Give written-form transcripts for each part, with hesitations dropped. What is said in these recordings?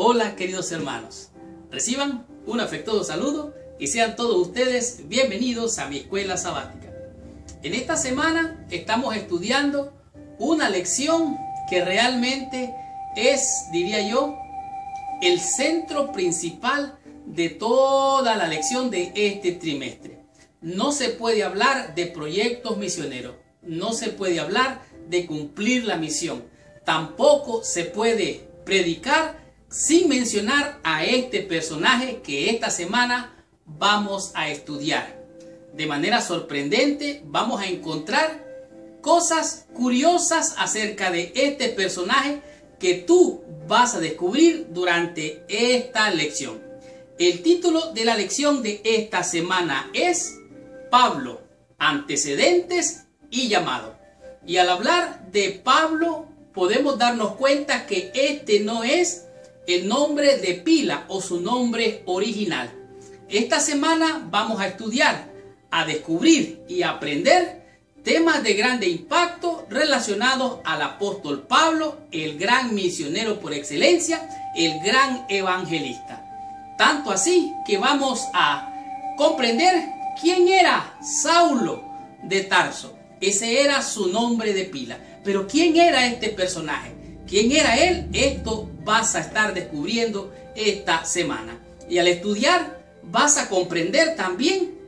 Hola queridos hermanos, reciban un afectuoso saludo y sean todos ustedes bienvenidos a mi escuela sabática. En esta semana estamos estudiando una lección que realmente es, diría yo, el centro principal de toda la lección de este trimestre. No se puede hablar de proyectos misioneros, no se puede hablar de cumplir la misión, tampoco se puede predicar sin mencionar a este personaje que esta semana vamos a estudiar. De manera sorprendente vamos a encontrar cosas curiosas acerca de este personaje que tú vas a descubrir durante esta lección. El título de la lección de esta semana es Pablo, antecedentes y llamado. Y al hablar de Pablo podemos darnos cuenta que este no es el nombre de pila o su nombre original. Esta semana vamos a estudiar, a descubrir y a aprender temas de grande impacto relacionados al apóstol Pablo, el gran misionero por excelencia, el gran evangelista. Tanto así que vamos a comprender quién era Saulo de Tarso. Ese era su nombre de pila. Pero ¿quién era este personaje? ¿Quién era él? Esto vas a estar descubriendo esta semana. Y al estudiar vas a comprender también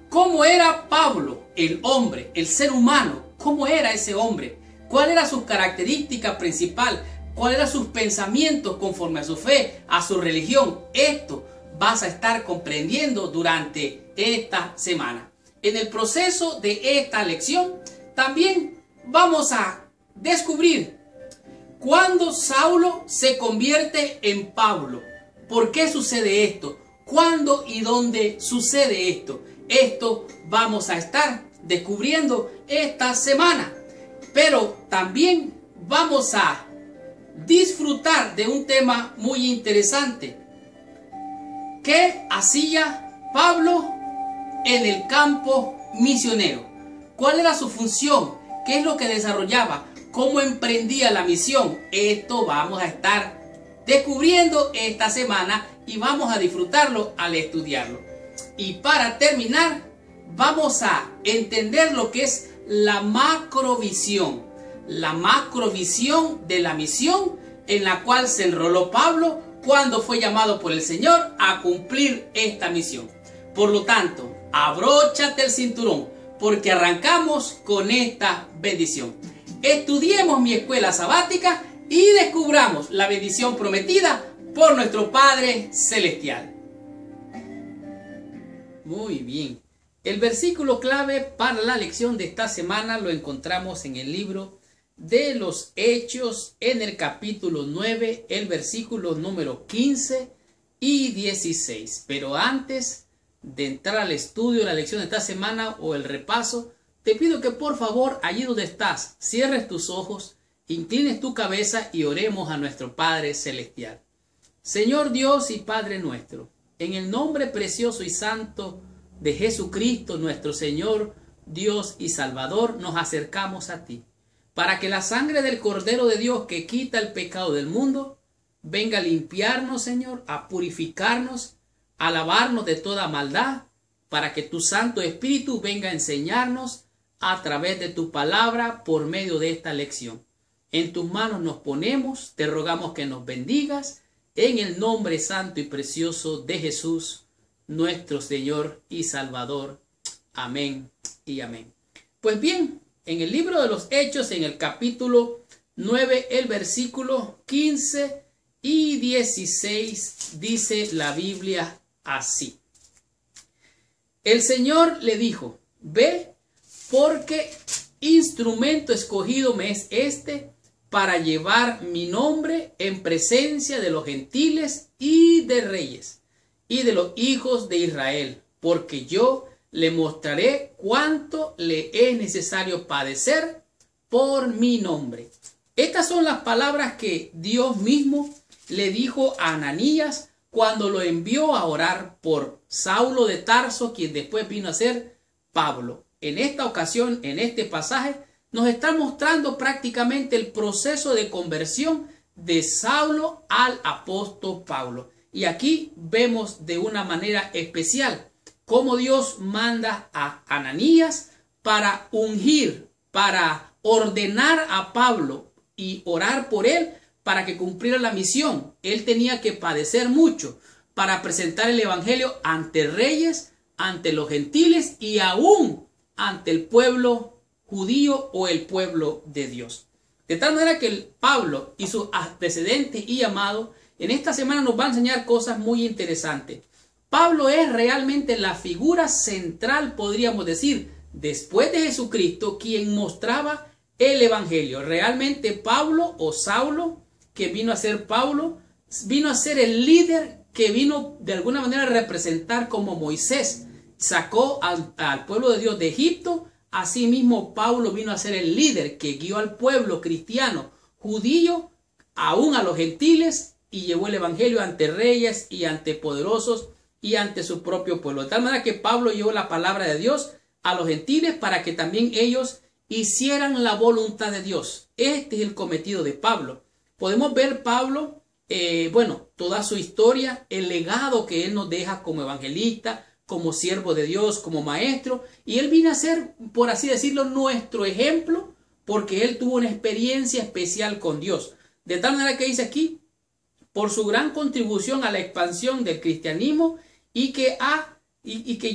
cómo era Pablo, el hombre, el ser humano. ¿Cómo era ese hombre? ¿Cuál era su característica principal? ¿Cuáles eran sus pensamientos conforme a su fe, a su religión? Esto vas a estar comprendiendo durante esta semana. En el proceso de esta lección también vamos a descubrir cuándo Saulo se convierte en Pablo. ¿Por qué sucede esto? ¿Cuándo y dónde sucede esto? Esto vamos a estar descubriendo esta semana. Pero también vamos a disfrutar de un tema muy interesante. ¿Qué hacía Pablo en el campo misionero? ¿Cuál era su función? ¿Qué es lo que desarrollaba? ¿Cómo emprendía la misión? Esto vamos a estar descubriendo esta semana y vamos a disfrutarlo al estudiarlo. Y para terminar, vamos a entender lo que es la macrovisión. La macrovisión de la misión en la cual se enroló Pablo cuando fue llamado por el Señor a cumplir esta misión. Por lo tanto, abróchate el cinturón porque arrancamos con esta bendición. Estudiemos mi escuela sabática y descubramos la bendición prometida por nuestro Padre Celestial. Muy bien. El versículo clave para la lección de esta semana lo encontramos en el libro de los Hechos, en el capítulo 9, el versículo número 15 y 16. Pero antes de entrar al estudio de la lección de esta semana o el repaso, te pido que por favor, allí donde estás, cierres tus ojos, inclines tu cabeza y oremos a nuestro Padre Celestial. Señor Dios y Padre nuestro, en el nombre precioso y santo de Jesucristo, nuestro Señor, Dios y Salvador, nos acercamos a ti, para que la sangre del Cordero de Dios que quita el pecado del mundo, venga a limpiarnos, Señor, a purificarnos, a lavarnos de toda maldad, para que tu Santo Espíritu venga a enseñarnos a través de tu palabra por medio de esta lección. En tus manos nos ponemos, te rogamos que nos bendigas, en el nombre santo y precioso de Jesús, nuestro Señor y Salvador. Amén y amén. Pues bien, en el libro de los Hechos, en el capítulo 9, el versículo 15 y 16, dice la Biblia así. El Señor le dijo, ve, porque instrumento escogido me es este para llevar mi nombre en presencia de los gentiles y de reyes y de los hijos de Israel, porque yo le mostraré cuánto le es necesario padecer por mi nombre. Estas son las palabras que Dios mismo le dijo a Ananías cuando lo envió a orar por Saulo de Tarso, quien después vino a ser Pablo. En esta ocasión, en este pasaje, nos está mostrando prácticamente el proceso de conversión de Saulo al apóstol Pablo. Y aquí vemos de una manera especial cómo Dios manda a Ananías para ungir, para ordenar a Pablo y orar por él para que cumpliera la misión. Él tenía que padecer mucho para presentar el evangelio ante reyes, ante los gentiles y aún ante el pueblo judío o el pueblo de Dios. De tal manera que Pablo y sus antecedentes y llamados en esta semana nos va a enseñar cosas muy interesantes. Pablo es realmente la figura central, podríamos decir, después de Jesucristo, quien mostraba el evangelio. Realmente Pablo o Saulo, que vino a ser Pablo, vino a ser el líder que vino de alguna manera a representar como Moisés sacó al pueblo de Dios de Egipto. Asimismo, Pablo vino a ser el líder que guió al pueblo cristiano judío, aún a los gentiles, y llevó el evangelio ante reyes y ante poderosos y ante su propio pueblo. De tal manera que Pablo llevó la palabra de Dios a los gentiles para que también ellos hicieran la voluntad de Dios. Este es el cometido de Pablo. Podemos ver Pablo, toda su historia, el legado que él nos deja como evangelista, como siervo de Dios, como maestro, y él vino a ser, por así decirlo, nuestro ejemplo, porque él tuvo una experiencia especial con Dios. De tal manera que dice aquí, por su gran contribución a la expansión del cristianismo y que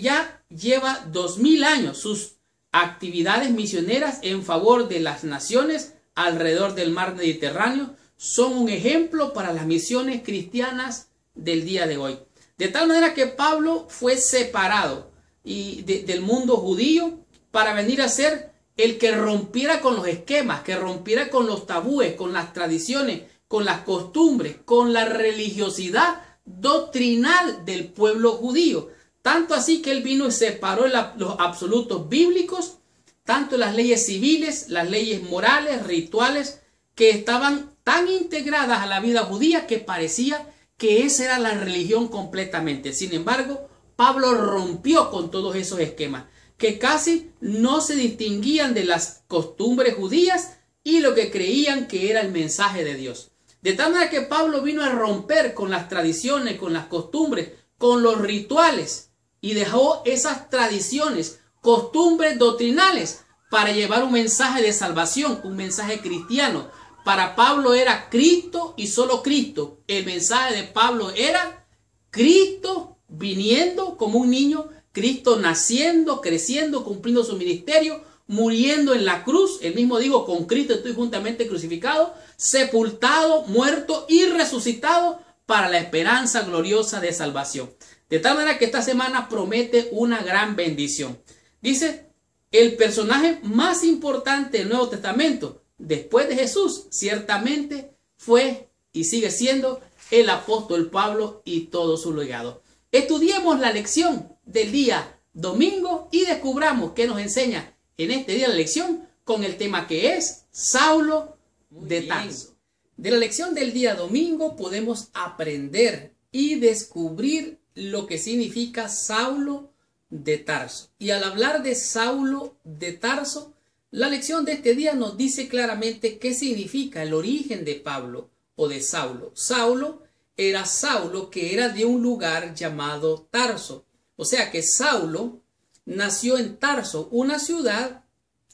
ya lleva 2000 años sus actividades misioneras en favor de las naciones alrededor del mar Mediterráneo, son un ejemplo para las misiones cristianas del día de hoy. De tal manera que Pablo fue separado del mundo judío para venir a ser el que rompiera con los esquemas, que rompiera con los tabúes, con las tradiciones, con las costumbres, con la religiosidad doctrinal del pueblo judío. Tanto así que él vino y separó los absolutos bíblicos, tanto las leyes civiles, las leyes morales, rituales, que estaban tan integradas a la vida judía que parecía que esa era la religión completamente. Sin embargo, Pablo rompió con todos esos esquemas, que casi no se distinguían de las costumbres judías y lo que creían que era el mensaje de Dios. De tal manera que Pablo vino a romper con las tradiciones, con las costumbres, con los rituales, y dejó esas tradiciones, costumbres doctrinales para llevar un mensaje de salvación, un mensaje cristiano. Para Pablo era Cristo y solo Cristo. El mensaje de Pablo era Cristo viniendo como un niño, Cristo naciendo, creciendo, cumpliendo su ministerio, muriendo en la cruz. El mismo digo, con Cristo estoy juntamente crucificado, sepultado, muerto y resucitado para la esperanza gloriosa de salvación. De tal manera que esta semana promete una gran bendición. Dice, el personaje más importante del Nuevo Testamento, después de Jesús, ciertamente fue y sigue siendo el apóstol Pablo y todo su legado. Estudiemos la lección del día domingo y descubramos qué nos enseña en este día la lección con el tema que es Saulo de Tarso. De la lección del día domingo podemos aprender y descubrir lo que significa Saulo de Tarso. Y al hablar de Saulo de Tarso, la lección de este día nos dice claramente qué significa el origen de Pablo o de Saulo. Saulo era Saulo, que era de un lugar llamado Tarso. O sea que Saulo nació en Tarso, una ciudad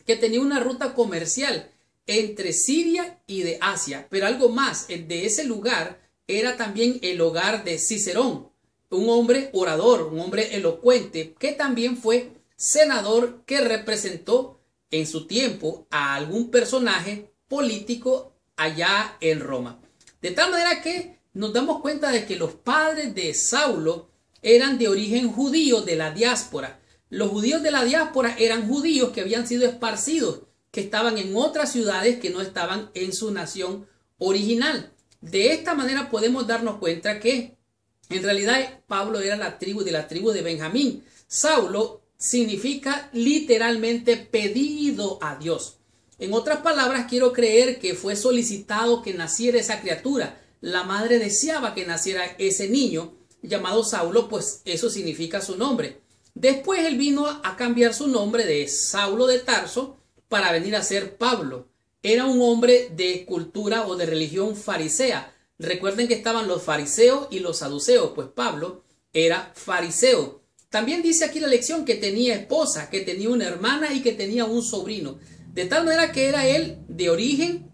que tenía una ruta comercial entre Siria y de Asia. Pero algo más, de ese lugar era también el hogar de Cicerón, un hombre orador, un hombre elocuente, que también fue senador que representó en su tiempo a algún personaje político allá en Roma. De tal manera que nos damos cuenta de que los padres de Saulo eran de origen judío de la diáspora. Los judíos de la diáspora eran judíos que habían sido esparcidos, que estaban en otras ciudades que no estaban en su nación original. De esta manera podemos darnos cuenta que en realidad Pablo era de la tribu de Benjamín. Saulo significa literalmente pedido a Dios. En otras palabras, quiero creer que fue solicitado que naciera esa criatura. La madre deseaba que naciera ese niño llamado Saulo, pues eso significa su nombre. Después él vino a cambiar su nombre de Saulo de Tarso para venir a ser Pablo. era un hombre de cultura o de religión farisea. Recuerden que estaban los fariseos y los saduceos, pues Pablo era fariseo. También dice aquí la lección que tenía esposa, que tenía una hermana y que tenía un sobrino. De tal manera que era él de origen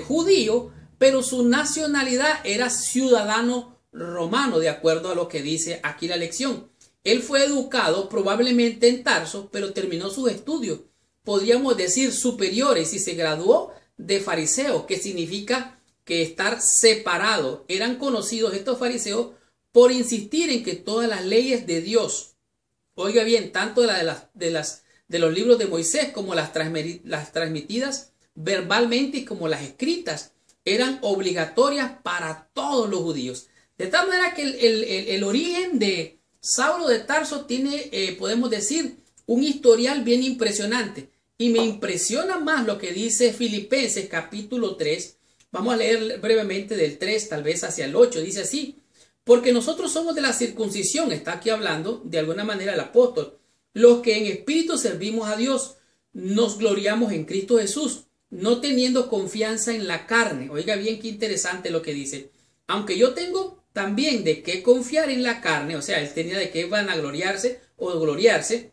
judío, pero su nacionalidad era ciudadano romano, de acuerdo a lo que dice aquí la lección. Él fue educado probablemente en Tarso, pero terminó sus estudios, podríamos decir superiores, y se graduó de fariseo, que significa que estar separado. Eran conocidos estos fariseos por insistir en que todas las leyes de Dios, oiga bien, tanto de los libros de Moisés como las transmitidas verbalmente y como las escritas, eran obligatorias para todos los judíos. De tal manera que el origen de Saulo de Tarso tiene, podemos decir, un historial bien impresionante. Y me impresiona más lo que dice Filipenses capítulo 3. Vamos a leer brevemente del 3, tal vez hacia el 8. Dice así: porque nosotros somos de la circuncisión, está aquí hablando de alguna manera el apóstol, los que en espíritu servimos a Dios, nos gloriamos en Cristo Jesús, no teniendo confianza en la carne. Oiga bien qué interesante lo que dice. Aunque yo tengo también de qué confiar en la carne, o sea, él tenía de qué vanagloriarse o gloriarse.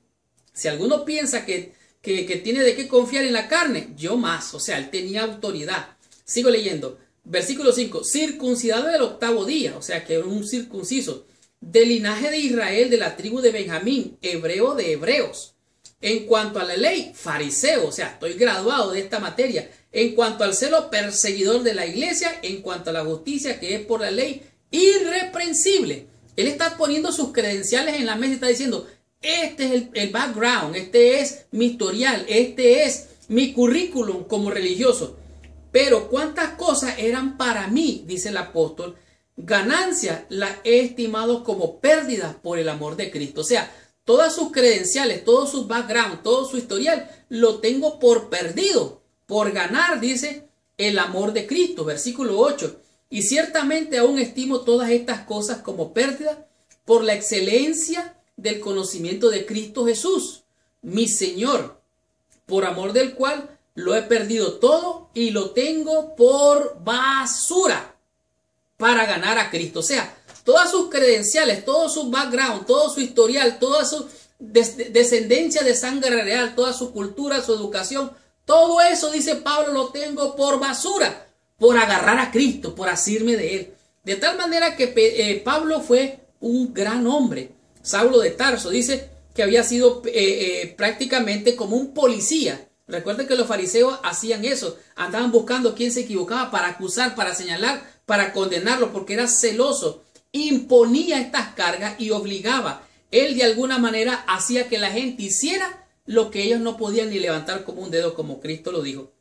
Si alguno piensa que tiene de qué confiar en la carne, yo más, o sea, él tenía autoridad. Sigo leyendo, versículo 5, circuncidado del 8º día, o sea, que era un circunciso, del linaje de Israel, de la tribu de Benjamín, hebreo de hebreos. En cuanto a la ley, fariseo, o sea, estoy graduado de esta materia. En cuanto al celo, perseguidor de la iglesia. En cuanto a la justicia, que es por la ley, irreprensible. Él está poniendo sus credenciales en la mesa y está diciendo: este es el background, este es mi historial, este es mi currículum como religioso. Pero cuántas cosas eran para mí, dice el apóstol, ganancias las he estimado como pérdidas por el amor de Cristo. O sea, todas sus credenciales, todo su background, todo su historial, lo tengo por perdido, por ganar, dice, el amor de Cristo. Versículo 8. Y ciertamente aún estimo todas estas cosas como pérdida por la excelencia del conocimiento de Cristo Jesús, mi Señor, por amor del cual lo he perdido todo y lo tengo por basura para ganar a Cristo. O sea, todas sus credenciales, todo su background, todo su historial, toda su descendencia de sangre real, toda su cultura, su educación, todo eso, dice Pablo, lo tengo por basura, por agarrar a Cristo, por asirme de él. De tal manera que Pablo fue un gran hombre. Saulo de Tarso dice que había sido prácticamente como un policía. Recuerden que los fariseos hacían eso, andaban buscando quién se equivocaba para acusar, para señalar, para condenarlo, porque era celoso. Imponía estas cargas y obligaba. Él de alguna manera hacía que la gente hiciera lo que ellos no podían ni levantar como un dedo, como Cristo lo dijo.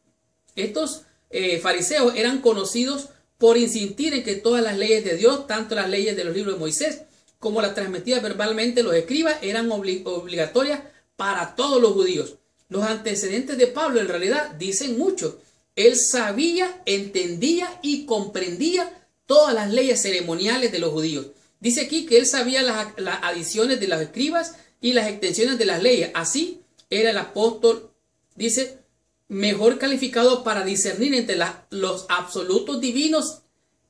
Estos fariseos eran conocidos por insistir en que todas las leyes de Dios, tanto las leyes de los libros de Moisés como las transmitidas verbalmente los escribas, eran obligatorias para todos los judíos. Los antecedentes de Pablo en realidad dicen mucho. Él sabía, entendía y comprendía todas las leyes ceremoniales de los judíos. Dice aquí que él sabía las adiciones de los escribas y las extensiones de las leyes. Así era el apóstol, dice, mejor calificado para discernir entre los absolutos divinos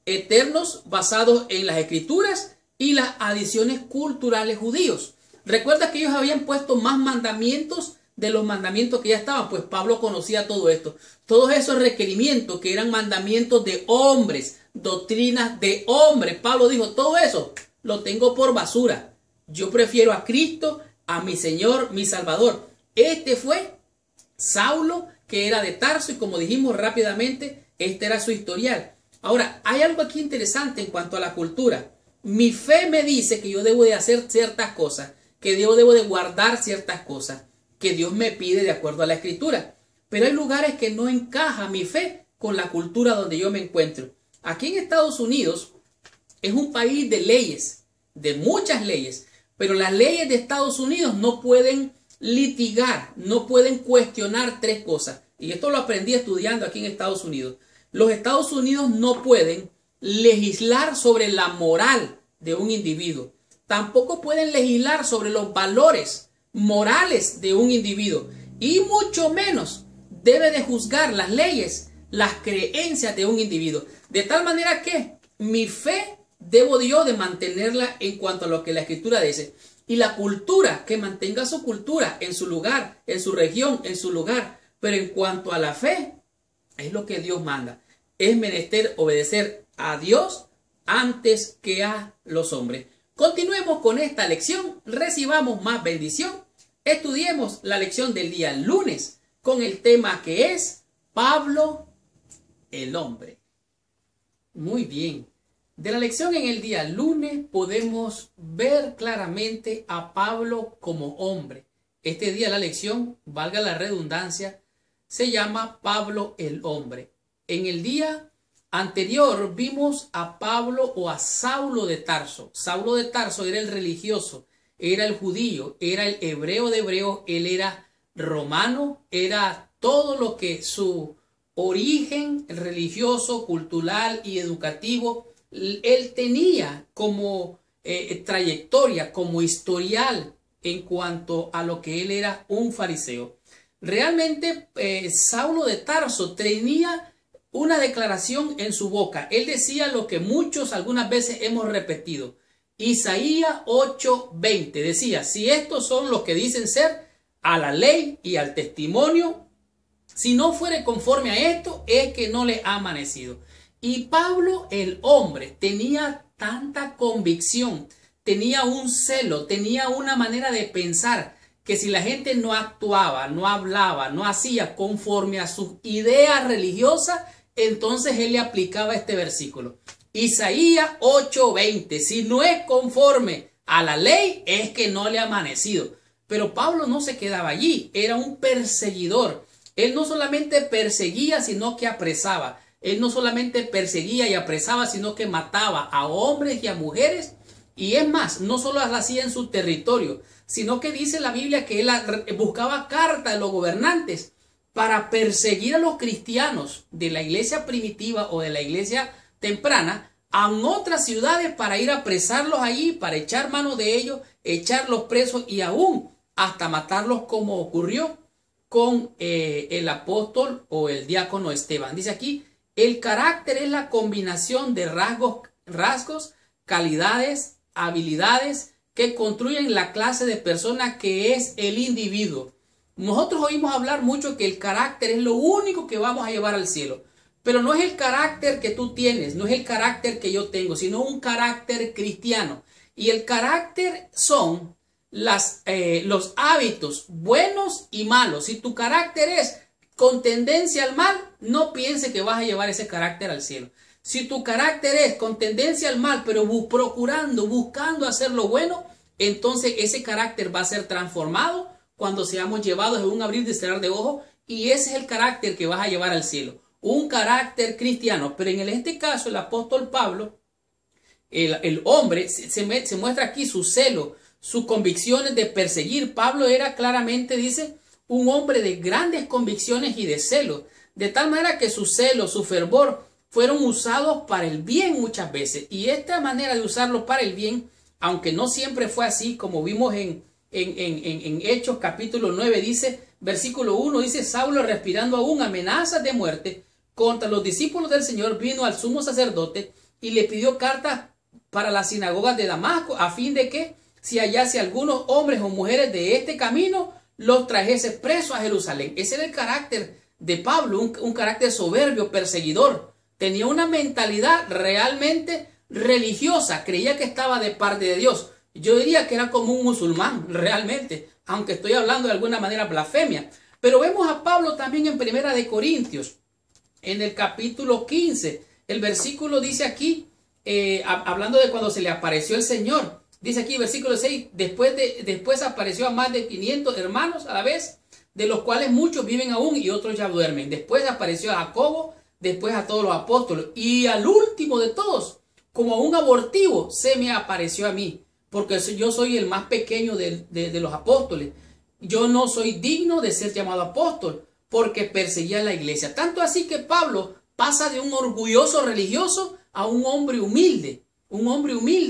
eternos basados en las escrituras y las adiciones culturales judíos. Recuerda que ellos habían puesto más mandamientos de los mandamientos que ya estaban, pues Pablo conocía todo esto. Todos esos requerimientos que eran mandamientos de hombres, doctrinas de hombres. Pablo dijo, todo eso lo tengo por basura. Yo prefiero a Cristo, a mi Señor, mi Salvador. Este fue Saulo, que era de Tarso, y como dijimos rápidamente, este era su historial. Ahora, hay algo aquí interesante en cuanto a la cultura. Mi fe me dice que yo debo de hacer ciertas cosas, que yo debo de guardar ciertas cosas, que Dios me pide de acuerdo a la Escritura. Pero hay lugares que no encaja mi fe con la cultura donde yo me encuentro. Aquí en Estados Unidos es un país de leyes, de muchas leyes, pero las leyes de Estados Unidos no pueden litigar, no pueden cuestionar tres cosas. Y esto lo aprendí estudiando aquí en Estados Unidos. Los Estados Unidos no pueden legislar sobre la moral de un individuo. Tampoco pueden legislar sobre los valores morales de un individuo. Y mucho menos debe de juzgar las leyes, las creencias de un individuo. De tal manera que mi fe debo yo de mantenerla en cuanto a lo que la Escritura dice. Y la cultura, que mantenga su cultura en su lugar, en su región, en su lugar. Pero en cuanto a la fe, es lo que Dios manda. Es menester obedecer a Dios antes que a los hombres. Continuemos con esta lección, recibamos más bendición. Estudiemos la lección del día lunes con el tema que es Pablo el hombre. Muy bien. De la lección en el día lunes podemos ver claramente a Pablo como hombre. Este día la lección, valga la redundancia, se llama Pablo el hombre. En el día anterior vimos a Pablo o a Saulo de Tarso. Saulo de Tarso era el religioso, era el judío, era el hebreo de hebreos, él era romano, era todo lo que su origen religioso, cultural y educativo, él tenía como trayectoria, como historial en cuanto a lo que él era un fariseo. Realmente Saulo de Tarso tenía una declaración en su boca. Él decía lo que muchos algunas veces hemos repetido. Isaías 8:20 decía, si estos son los que dicen ser a la ley y al testimonio, si no fuere conforme a esto, es que no le ha amanecido. Y Pablo el hombre tenía tanta convicción, tenía un celo, tenía una manera de pensar que si la gente no actuaba, no hablaba, no hacía conforme a sus ideas religiosas, entonces él le aplicaba este versículo. Isaías 8:20, si no es conforme a la ley, es que no le ha amanecido. Pero Pablo no se quedaba allí, era un perseguidor. Él no solamente perseguía, sino que apresaba. Él no solamente perseguía y apresaba, sino que mataba a hombres y a mujeres. Y es más, no solo lo hacía en su territorio, sino que dice la Biblia que él buscaba cartas de los gobernantes para perseguir a los cristianos de la iglesia primitiva o de la iglesia temprana a otras ciudades para ir a apresarlos allí, para echar mano de ellos, echarlos presos y aún hasta matarlos, como ocurrió con el apóstol o el diácono Esteban. Dice aquí, el carácter es la combinación de rasgos, calidades, habilidades que construyen la clase de persona que es el individuo. Nosotros oímos hablar mucho que el carácter es lo único que vamos a llevar al cielo. Pero no es el carácter que tú tienes, no es el carácter que yo tengo, sino un carácter cristiano. Y el carácter son los hábitos buenos y malos. Si tu carácter es con tendencia al mal, no piense que vas a llevar ese carácter al cielo. Si tu carácter es con tendencia al mal, pero buscando hacer lo bueno, entonces ese carácter va a ser transformado cuando seamos llevados en un abrir y cerrar de ojos, y ese es el carácter que vas a llevar al cielo. Un carácter cristiano. Pero en este caso el apóstol Pablo, el hombre, se muestra aquí su celo, sus convicciones de perseguir. Pablo era claramente, dice, un hombre de grandes convicciones y de celo, de tal manera que su celo, su fervor fueron usados para el bien muchas veces. Y esta manera de usarlo para el bien, aunque no siempre fue así, como vimos en Hechos capítulo 9, dice, versículo 1, dice, Saulo respirando aún amenazas de muerte contra los discípulos del Señor, vino al sumo sacerdote y le pidió cartas para las sinagogas de Damasco, a fin de que si hallase algunos hombres o mujeres de este camino, los trajese presos a Jerusalén. Ese era el carácter de Pablo, un carácter soberbio, perseguidor. Tenía una mentalidad realmente religiosa, creía que estaba de parte de Dios. Yo diría que era como un musulmán, realmente, aunque estoy hablando de alguna manera blasfemia. Pero vemos a Pablo también en Primera de Corintios, en el capítulo 15. El versículo dice aquí, hablando de cuando se le apareció el Señor, dice aquí, versículo 6, después apareció a más de 500 hermanos a la vez, de los cuales muchos viven aún y otros ya duermen. Después apareció a Jacobo, después a todos los apóstoles, y al último de todos, como un abortivo, se me apareció a mí, porque yo soy el más pequeño de los apóstoles. Yo no soy digno de ser llamado apóstol, porque perseguía a la iglesia. Tanto así que Pablo pasa de un orgulloso religioso a un hombre humilde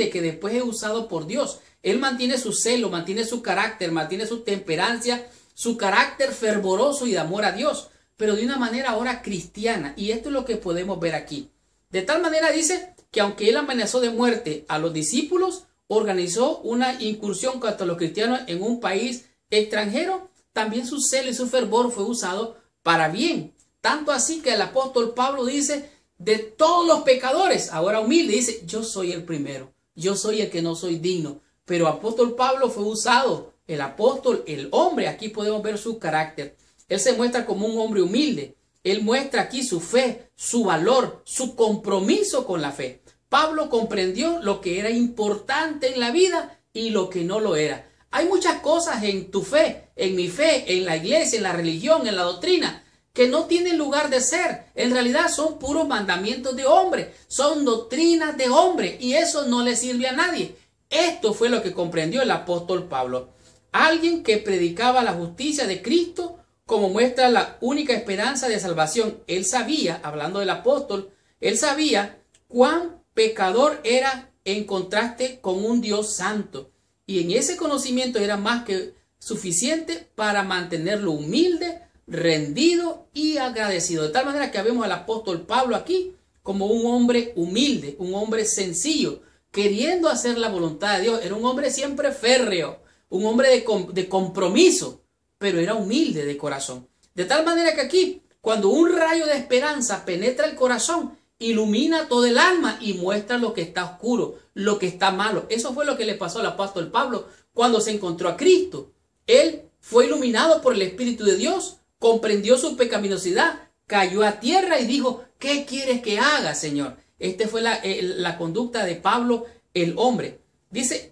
que después es usado por Dios. Él mantiene su celo, mantiene su carácter, mantiene su temperancia, su carácter fervoroso y de amor a Dios. pero de una manera ahora cristiana. Y esto es lo que podemos ver aquí. De tal manera dice que aunque él amenazó de muerte a los discípulos, organizó una incursión contra los cristianos en un país extranjero, también su celo y su fervor fue usado para bien. Tanto así que el apóstol Pablo dice, de todos los pecadores, ahora humilde, dice, yo soy el primero, yo soy el que no soy digno. Pero apóstol Pablo fue usado, el apóstol, el hombre, aquí podemos ver su carácter. Él se muestra como un hombre humilde. Él muestra aquí su fe, su valor, su compromiso con la fe. Pablo comprendió lo que era importante en la vida y lo que no lo era. Hay muchas cosas en tu fe, en mi fe, en la iglesia, en la religión, en la doctrina, que no tienen lugar de ser. En realidad son puros mandamientos de hombre, son doctrinas de hombre y eso no le sirve a nadie. Esto fue lo que comprendió el apóstol Pablo. Alguien que predicaba la justicia de Cristo como muestra la única esperanza de salvación. Él sabía, hablando del apóstol, él sabía cuán pecador era en contraste con un Dios santo. Y en ese conocimiento era más que suficiente para mantenerlo humilde, rendido y agradecido. De tal manera que vemos al apóstol Pablo aquí como un hombre humilde, un hombre sencillo, queriendo hacer la voluntad de Dios. Era un hombre siempre férreo, un hombre de compromiso, pero era humilde de corazón. De tal manera que aquí, cuando un rayo de esperanza penetra el corazón, ilumina todo el alma y muestra lo que está oscuro, lo que está malo. Eso fue lo que le pasó al apóstol Pablo cuando se encontró a Cristo. Él fue iluminado por el Espíritu de Dios, comprendió su pecaminosidad, cayó a tierra y dijo, ¿qué quieres que haga, Señor? Esta fue la conducta de Pablo, el hombre. Dice,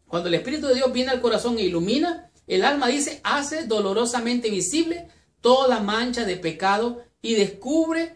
cuando el Espíritu de Dios viene al corazón e ilumina, el alma dice, hace dolorosamente visible toda mancha de pecado y descubre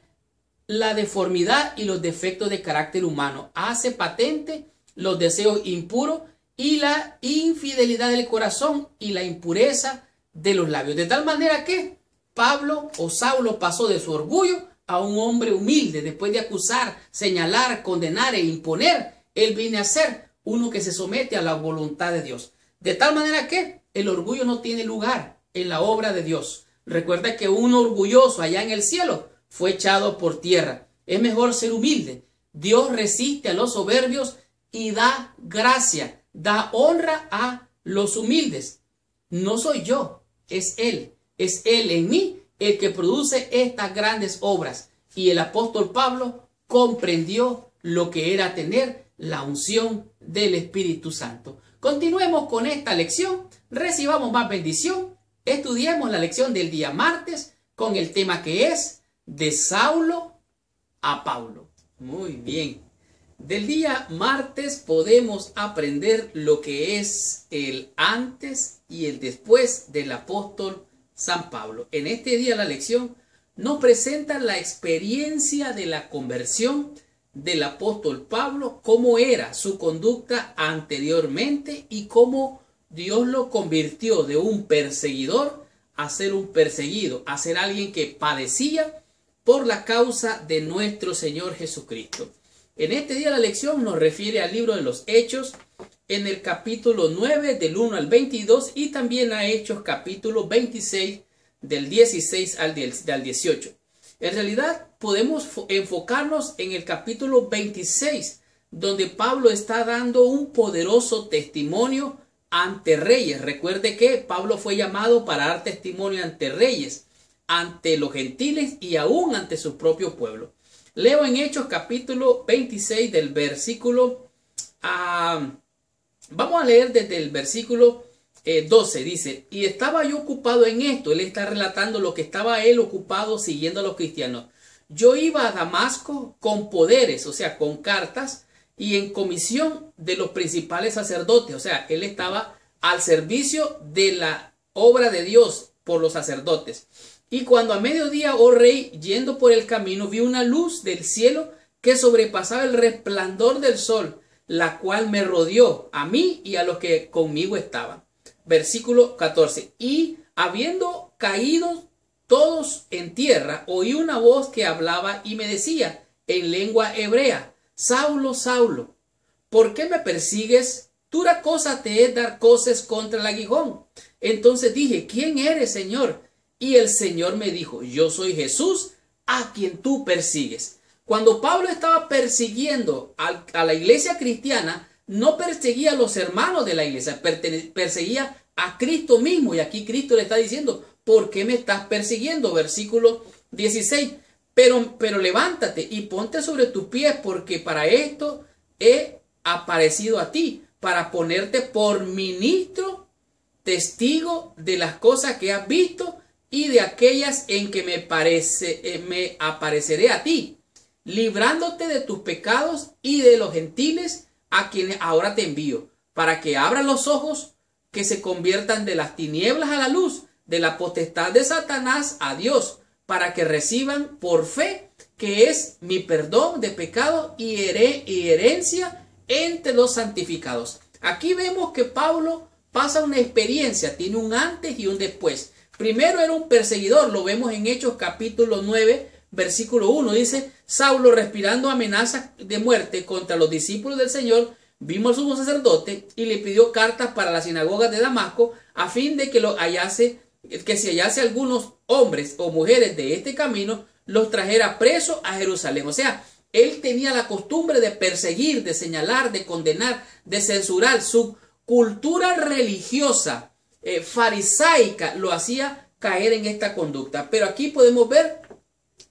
la deformidad y los defectos de carácter humano. Hace patente los deseos impuros y la infidelidad del corazón y la impureza de los labios. De tal manera que Pablo o Saulo pasó de su orgullo a un hombre humilde. Después de acusar, señalar, condenar e imponer, él viene a ser uno que se somete a la voluntad de Dios. De tal manera que el orgullo no tiene lugar en la obra de Dios. Recuerda que un orgulloso allá en el cielo fue echado por tierra. Es mejor ser humilde. Dios resiste a los soberbios y da gracia, da honra a los humildes. No soy yo, es Él en mí el que produce estas grandes obras. Y el apóstol Pablo comprendió lo que era tener la unción del Espíritu Santo. Continuemos con esta lección, recibamos más bendición, estudiemos la lección del día martes con el tema que es de Saulo a Pablo. Muy bien. Del día martes podemos aprender lo que es el antes y el después del apóstol San Pablo. En este día la lección nos presenta la experiencia de la conversión del apóstol Pablo, cómo era su conducta anteriormente y cómo Dios lo convirtió de un perseguidor a ser un perseguido, a ser alguien que padecía por la causa de nuestro Señor Jesucristo. En este día la lección nos refiere al libro de los Hechos, en el capítulo 9 del 1 al 22 y también a Hechos capítulo 26 del 16 al 18. En realidad podemos enfocarnos en el capítulo 26, donde Pablo está dando un poderoso testimonio ante reyes. Recuerde que Pablo fue llamado para dar testimonio ante reyes, ante los gentiles y aún ante su propio pueblo. Leo en Hechos capítulo 26 del versículo, vamos a leer desde el versículo 12, dice, y estaba yo ocupado en esto. Él está relatando lo que estaba él ocupado siguiendo a los cristianos. Yo iba a Damasco con poderes, o sea, con cartas y en comisión de los principales sacerdotes. O sea, él estaba al servicio de la obra de Dios por los sacerdotes. Y cuando a mediodía, oh rey, yendo por el camino, vi una luz del cielo que sobrepasaba el resplandor del sol, la cual me rodeó a mí y a los que conmigo estaban. Versículo 14. Y habiendo caído todos en tierra, oí una voz que hablaba y me decía en lengua hebrea, Saulo, Saulo, ¿por qué me persigues? Dura cosa te es dar coces contra el aguijón. Entonces dije, ¿quién eres, Señor? y el Señor me dijo, yo soy Jesús a quien tú persigues. Cuando Pablo estaba persiguiendo a la iglesia cristiana, no perseguía a los hermanos de la iglesia, perseguía a Cristo mismo. Y aquí Cristo le está diciendo, ¿por qué me estás persiguiendo? Versículo 16. Pero levántate y ponte sobre tus pies, porque para esto he aparecido a ti, para ponerte por ministro, testigo de las cosas que has visto y de aquellas en que me apareceré a ti, librándote de tus pecados y de los gentiles a quienes ahora te envío, para que abran los ojos, que se conviertan de las tinieblas a la luz, de la potestad de Satanás a Dios, para que reciban por fe que es mi perdón de pecado y herencia entre los santificados. Aquí vemos que Pablo pasa una experiencia, tiene un antes y un después. Primero era un perseguidor, lo vemos en Hechos capítulo 9, versículo 1, dice, Saulo respirando amenazas de muerte contra los discípulos del Señor, vino al sumo sacerdote y le pidió cartas para la sinagoga de Damasco, a fin de que si hallase algunos hombres o mujeres de este camino, los trajera presos a Jerusalén. O sea, él tenía la costumbre de perseguir, de señalar, de condenar, de censurar. Su cultura religiosa farisaica lo hacía caer en esta conducta. Pero aquí podemos ver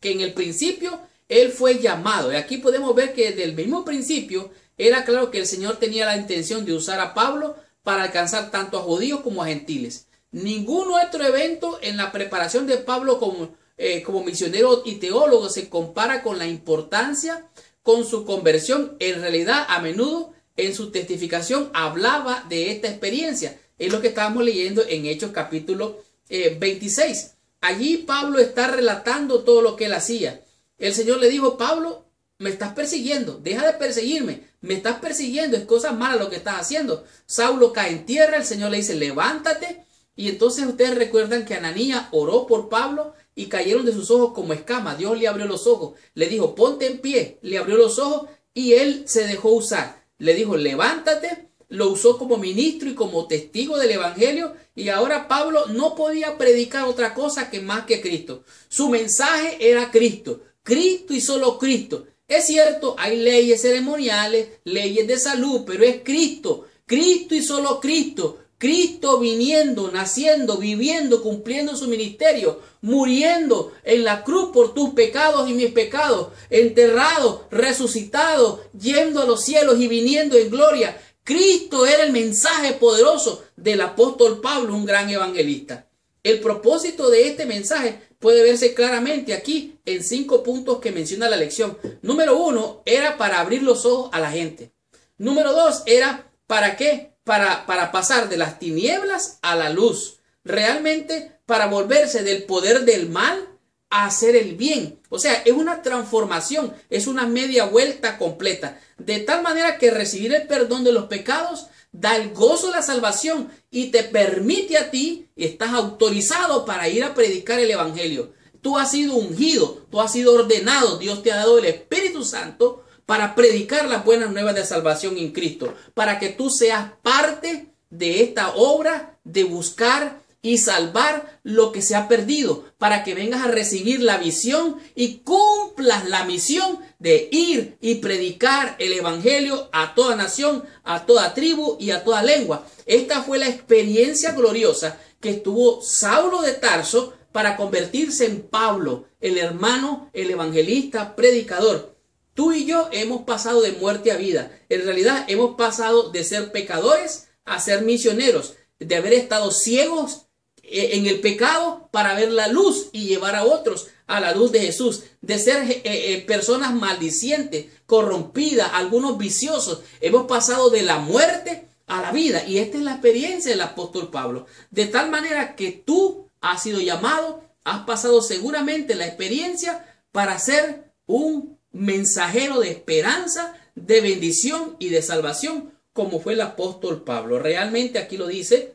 que en el principio él fue llamado. Y aquí podemos ver que desde el mismo principio era claro que el Señor tenía la intención de usar a Pablo para alcanzar tanto a judíos como a gentiles. Ningún otro evento en la preparación de Pablo como misionero y teólogo se compara con la importancia con su conversión. En realidad, a menudo en su testificación hablaba de esta experiencia. Es lo que estábamos leyendo en Hechos capítulo 26. Allí Pablo está relatando todo lo que él hacía. El Señor le dijo, Pablo, me estás persiguiendo, deja de perseguirme, me estás persiguiendo, es cosa mala lo que estás haciendo. Saulo cae en tierra, el Señor le dice, levántate. Y entonces ustedes recuerdan que Ananías oró por Pablo y cayeron de sus ojos como escamas. Dios le abrió los ojos, le dijo, ponte en pie, le abrió los ojos y él se dejó usar. Le dijo, levántate, lo usó como ministro y como testigo del evangelio. Y ahora Pablo no podía predicar otra cosa que más que Cristo. Su mensaje era Cristo, Cristo y solo Cristo. Es cierto, hay leyes ceremoniales, leyes de salud, pero es Cristo, Cristo y solo Cristo. Cristo viniendo, naciendo, viviendo, cumpliendo su ministerio, muriendo en la cruz por tus pecados y mis pecados, enterrado, resucitado, yendo a los cielos y viniendo en gloria. Cristo era el mensaje poderoso del apóstol Pablo, un gran evangelista. El propósito de este mensaje puede verse claramente aquí en 5 puntos que menciona la lección. Número 1 era para abrir los ojos a la gente. Número 2 era ¿para qué? Para pasar de las tinieblas a la luz. Realmente para volverse del poder del mal a hacer el bien. O sea, es una transformación, es una media vuelta completa. De tal manera que recibir el perdón de los pecados da el gozo de la salvación y te permite a ti, estás autorizado para ir a predicar el evangelio. Tú has sido ungido, tú has sido ordenado, Dios te ha dado el Espíritu Santo para predicar las buenas nuevas de salvación en Cristo, para que tú seas parte de esta obra de buscar y salvar lo que se ha perdido, para que vengas a recibir la visión y cumplas la misión de ir y predicar el evangelio a toda nación, a toda tribu y a toda lengua. Esta fue la experiencia gloriosa que tuvo Saulo de Tarso para convertirse en Pablo, el hermano, el evangelista, predicador. Tú y yo hemos pasado de muerte a vida. En realidad hemos pasado de ser pecadores a ser misioneros, de haber estado ciegos en el pecado para ver la luz y llevar a otros a la luz de Jesús, de ser personas maldicientes, corrompidas, algunos viciosos. Hemos pasado de la muerte a la vida, y esta es la experiencia del apóstol Pablo. De tal manera que tú has sido llamado, has pasado seguramente la experiencia para ser un mensajero de esperanza, de bendición y de salvación, como fue el apóstol Pablo. Realmente aquí lo dice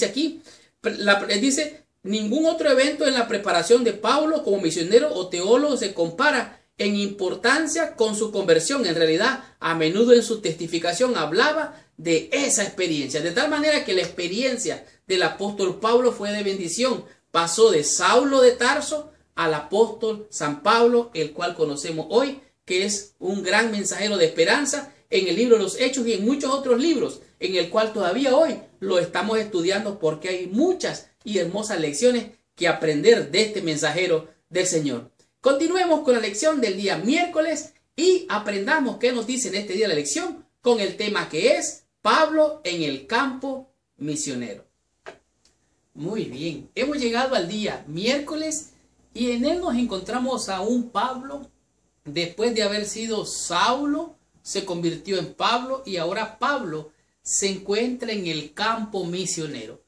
aquí, dice, ningún otro evento en la preparación de Pablo como misionero o teólogo se compara en importancia con su conversión. En realidad, a menudo en su testificación hablaba de esa experiencia, de tal manera que la experiencia del apóstol Pablo fue de bendición pasó de Saulo de Tarso al apóstol San Pablo, el cual conocemos hoy, que es un gran mensajero de esperanza en el libro de los Hechos y en muchos otros libros, en el cual todavía hoy lo estamos estudiando porque hay muchas y hermosas lecciones que aprender de este mensajero del Señor. Continuemos con la lección del día miércoles y aprendamos qué nos dice en este día la lección con el tema que es Pablo en el campo misionero. Muy bien, hemos llegado al día miércoles y en él nos encontramos a un Pablo, después de haber sido Saulo, se convirtió en Pablo y ahora Pablo se encuentra en el campo misionero.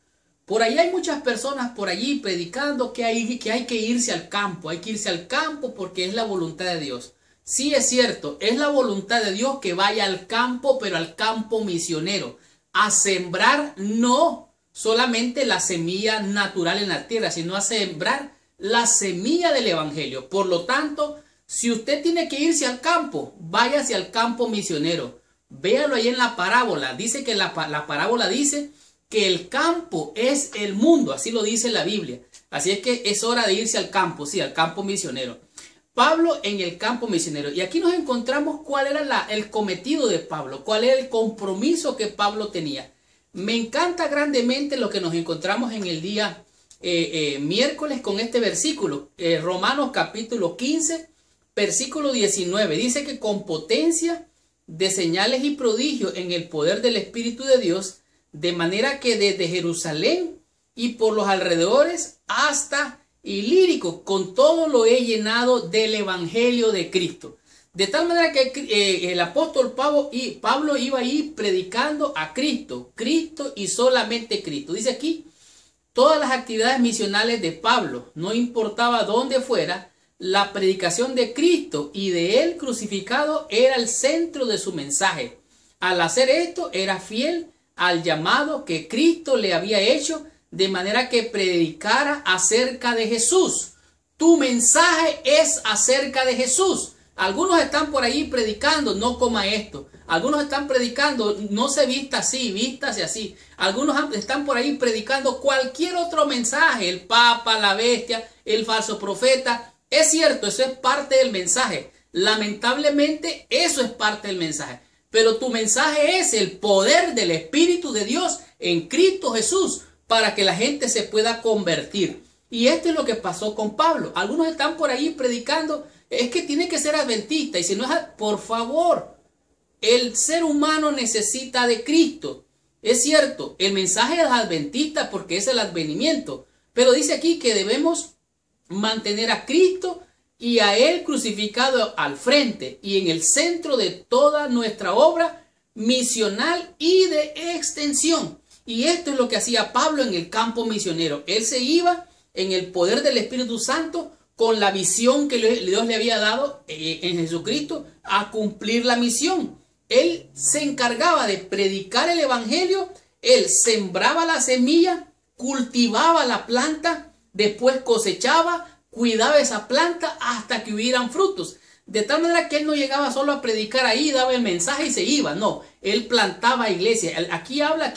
Por ahí hay muchas personas por allí predicando que hay que irse al campo, hay que irse al campo porque es la voluntad de Dios. Sí, es cierto, es la voluntad de Dios que vaya al campo, pero al campo misionero, a sembrar no solamente la semilla natural en la tierra, sino a sembrar la semilla del evangelio. Por lo tanto, si usted tiene que irse al campo, váyase al campo misionero. Véalo ahí en la parábola. Dice que la parábola dice que el campo es el mundo. Así lo dice la Biblia. Así es que es hora de irse al campo, sí, al campo misionero. Pablo en el campo misionero. Y aquí nos encontramos cuál era el cometido de Pablo, cuál era el compromiso que Pablo tenía. Me encanta grandemente lo que nos encontramos en el día miércoles con este versículo. Romanos capítulo 15, versículo 19. Dice que con potencia de señales y prodigios en el poder del Espíritu de Dios, de manera que desde Jerusalén y por los alrededores hasta Ilírico, con todo lo he llenado del Evangelio de Cristo. De tal manera que el apóstol Pablo iba ahí predicando a Cristo, Cristo y solamente Cristo. Dice aquí, todas las actividades misionales de Pablo, no importaba dónde fuera, la predicación de Cristo y de él crucificado era el centro de su mensaje. Al hacer esto, era fiel al llamado que Cristo le había hecho, de manera que predicara acerca de Jesús. Tu mensaje es acerca de Jesús. Algunos están por ahí predicando, no coma esto. Algunos están predicando, no se vista así, vístase así. Algunos están por ahí predicando cualquier otro mensaje, el Papa, la bestia, el falso profeta. Es cierto, eso es parte del mensaje. Lamentablemente, eso es parte del mensaje. Pero tu mensaje es el poder del Espíritu de Dios en Cristo Jesús, para que la gente se pueda convertir. Y esto es lo que pasó con Pablo. Algunos están por ahí predicando, es que tiene que ser adventista. Y si no es, por favor, el ser humano necesita de Cristo. Es cierto, el mensaje es adventista porque es el advenimiento. Pero dice aquí que debemos mantener a Cristo y a Él crucificado al frente y en el centro de toda nuestra obra misional y de extensión. Y esto es lo que hacía Pablo en el campo misionero. Él se iba en el poder del Espíritu Santo con la visión que Dios le había dado en Jesucristo a cumplir la misión. Él se encargaba de predicar el evangelio, él sembraba la semilla, cultivaba la planta, después cosechaba, cuidaba esa planta hasta que hubieran frutos. De tal manera que él no llegaba solo a predicar ahí, daba el mensaje y se iba. No, él plantaba iglesia. Aquí habla